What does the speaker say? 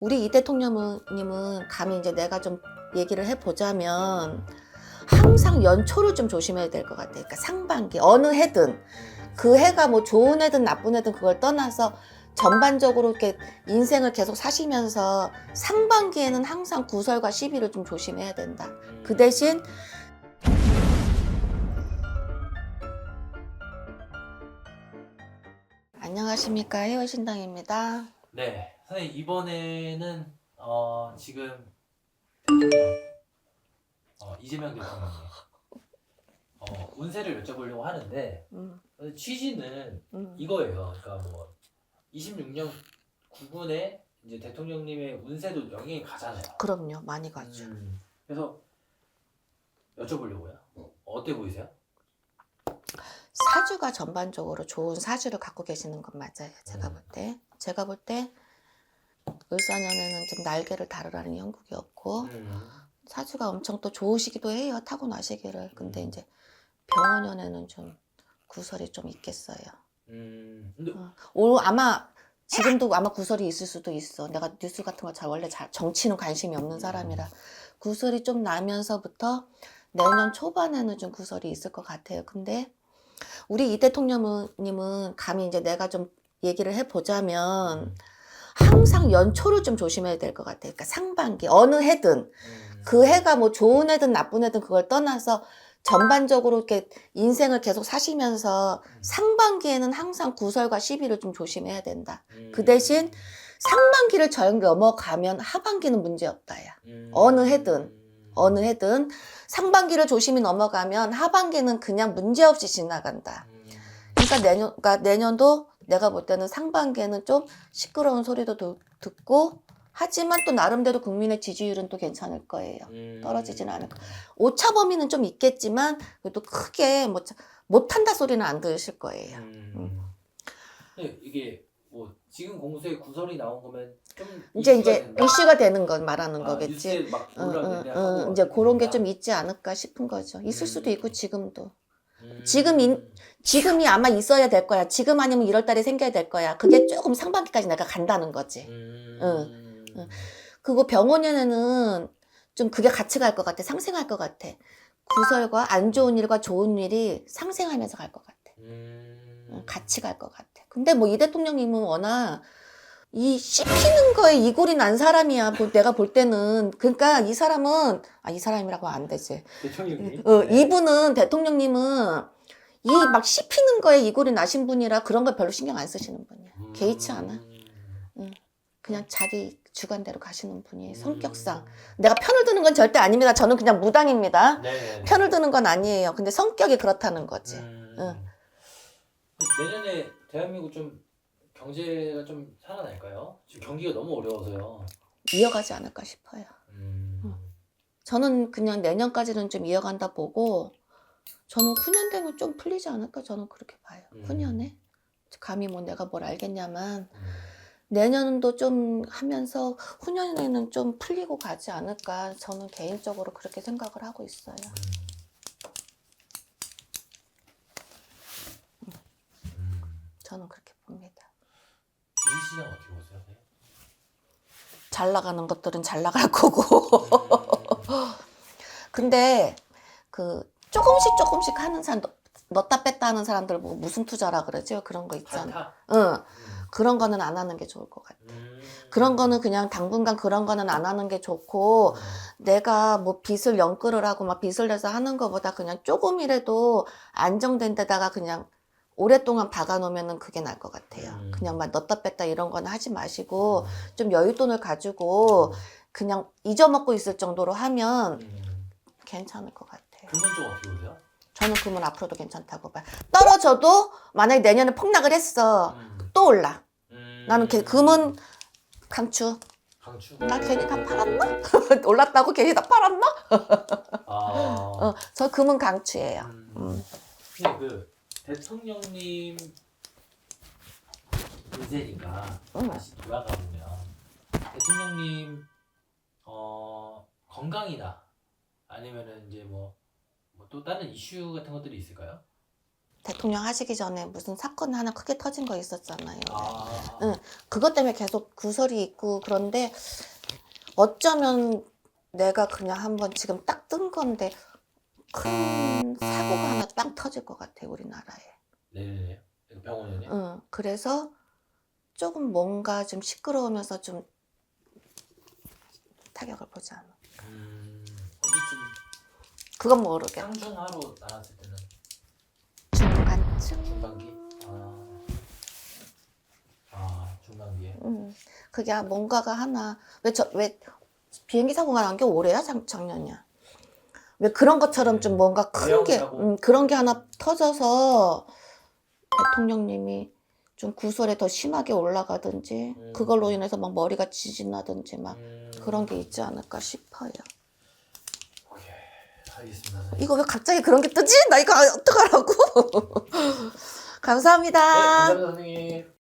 우리 이 대통령님은 감히 이제 내가 좀 얘기를 해보자면 항상 연초를 좀 조심해야 될 것 같아. 그러니까 상반기 어느 해든 그 해가 뭐 좋은 해든 나쁜 해든 그걸 떠나서 전반적으로 이렇게 인생을 계속 사시면서 상반기에는 항상 구설과 시비를 좀 조심해야 된다. 그 대신 안녕하십니까, 해외신당입니다. 네, 선생님 이번에는 지금 대통령 이재명 대통령의 운세를 여쭤보려고 하는데 취지는 이거예요. 그러니까 뭐 26년 9분에 이제 대통령님의 운세도 영향이 가잖아요. 그럼요, 많이 가죠. 그래서 여쭤보려고요. 어때 보이세요? 사주가 전반적으로 좋은 사주를 갖고 계시는 건 맞아요. 제가 볼 때 을사년에는 좀 날개를 다루라는 형국이 없고 사주가 엄청 또 좋으시기도 해요. 타고나시기를. 근데 이제 병원년에는 좀 구설이 좀 있겠어요. 근데 아마 지금도 아마 구설이 있을 수도 있어. 내가 뉴스 같은 거 원래 정치는 관심이 없는 사람이라 구설이 좀 나면서부터 내년 초반에는 좀 구설이 있을 것 같아요. 근데 우리 이 대통령님은 감히 이제 내가 좀 얘기를 해보자면 항상 연초를 좀 조심해야 될 것 같아요. 그러니까 상반기 어느 해든 그 해가 뭐 좋은 해든 나쁜 해든 그걸 떠나서 전반적으로 이렇게 인생을 계속 사시면서 상반기에는 항상 구설과 시비를 좀 조심해야 된다. 그 대신 상반기를 잘 넘어가면 하반기는 문제 없다야. 어느 해든 상반기를 조심히 넘어가면 하반기는 그냥 문제 없이 지나간다. 그러니까 내년도 내가 볼 때는 상반기에는 좀 시끄러운 소리도 듣고 하지만 또 나름대로 국민의 지지율은 또 괜찮을 거예요. 떨어지진 않을 거예요. 오차 범위는 좀 있겠지만 그래도 크게 못한다 소리는 안 들으실 거예요. 근데 이게 뭐 지금 공수에 구설이 나온 거면 좀 이제 된다? 이슈가 되는 건 말하는 거겠지. 뉴스에 막 올라오는데 하고 이제 그런 게 좀 된다. 있지 않을까 싶은 거죠. 있을 수도 있고 지금도. 지금이 아마 있어야 될 거야. 지금 아니면 1월 달에 생겨야 될 거야. 그게 조금 상반기까지 내가 간다는 거지. 그리고 병원에는 좀 그게 같이 갈 것 같아. 상생할 것 같아. 구설과 안 좋은 일과 좋은 일이 상생하면서 갈 것 같아. 같이 갈 것 같아. 근데 뭐 이 대통령님은 워낙 이 씹히는 거에 이골이 난 사람이야. 내가 볼 때는. 그러니까 이 사람은 이 사람이라고 하면 안 되지. 대통령님. 이분은 대통령님은 이 막 씹히는 거에 이골이 나신 분이라 그런 거 별로 신경 안 쓰시는 분이야. 개의치 않아. 그냥 자기 주관대로 가시는 분이에요. 성격상. 내가 편을 드는 건 절대 아닙니다. 저는 그냥 무당입니다. 네. 편을 드는 건 아니에요. 근데 성격이 그렇다는 거지. 내년에 대한민국 좀 경제가 좀 살아날까요? 지금 경기가 너무 어려워서요. 이어가지 않을까 싶어요. 저는 그냥 내년까지는 좀 이어간다 보고 저는 후년 되면 좀 풀리지 않을까 저는 그렇게 봐요. 후년에. 감히 뭐 내가 뭘 알겠냐만 내년도 좀 하면서 후년에는 좀 풀리고 가지 않을까 저는 개인적으로 그렇게 생각을 하고 있어요. 저는 그렇게 봅니다. 주식시장 어떻게 보세요? 네? 잘 나가는 것들은 잘 나갈 거고 근데 그 조금씩 하는 사람 넣었다 뺐다 하는 사람들 보고 무슨 투자라 그러죠? 그런 거 있잖아. 그런 거는 안 하는 게 좋을 것 같아. 그런 거는 그냥 당분간 그런 거는 안 하는 게 좋고 내가 뭐 빚을 연끌을 하고 막 빚을 내서 하는 거보다 그냥 조금이라도 안정된 데다가 그냥 오랫동안 박아놓으면 그게 나을 것 같아요. 그냥 막 넣었다 뺐다 이런 거는 하지 마시고 좀 여윳돈을 가지고 그냥 잊어먹고 있을 정도로 하면 괜찮을 것 같아요. 금은 좀 어떻게 보세요? 저는 금은 앞으로도 괜찮다고 봐요. 떨어져도 만약에 내년에 폭락을 했어. 또 올라. 나는 금은 강추. 나 괜히 다 팔았나? 올랐다고 괜히 다 팔았나? 저 금은 강추예요. 근데 그 대통령님 문제니까 다시 돌아가 보면 대통령님 건강이나 아니면은 이제 뭐 또 다른 이슈 같은 것들이 있을까요? 대통령 하시기 전에 무슨 사건 하나 크게 터진 거 있었잖아요. 아, 응. 그것 때문에 계속 구설이 있고 그런데 어쩌면 내가 그냥 한번 지금 딱 뜬 건데 큰 사고가 하나 딱 터질 것 같아 우리나라에. 네네네. 병원이요? 응. 그래서 조금 뭔가 좀 시끄러우면서 좀 타격을 보지 않아. 어디쯤 그건 모르겠어. 상중하로 나왔을 때는 중간쯤. 중반기? 중반기에. 그게 뭔가가 하나 왜 비행기 사고가 난 게 올해야 작년이야. 왜 그런 것처럼 좀 뭔가 큰 게 사고. 그런 게 하나 터져서 대통령님이 좀 구설에 더 심하게 올라가든지 그걸로 인해서 막 머리가 지진나든지 막 그런 게 있지 않을까 싶어요. 오케이, 알겠습니다. 선생님. 이거 왜 갑자기 그런 게 뜨지? 나 이거 어떡하라고? 감사합니다. 네, 감사합니다, 선생님.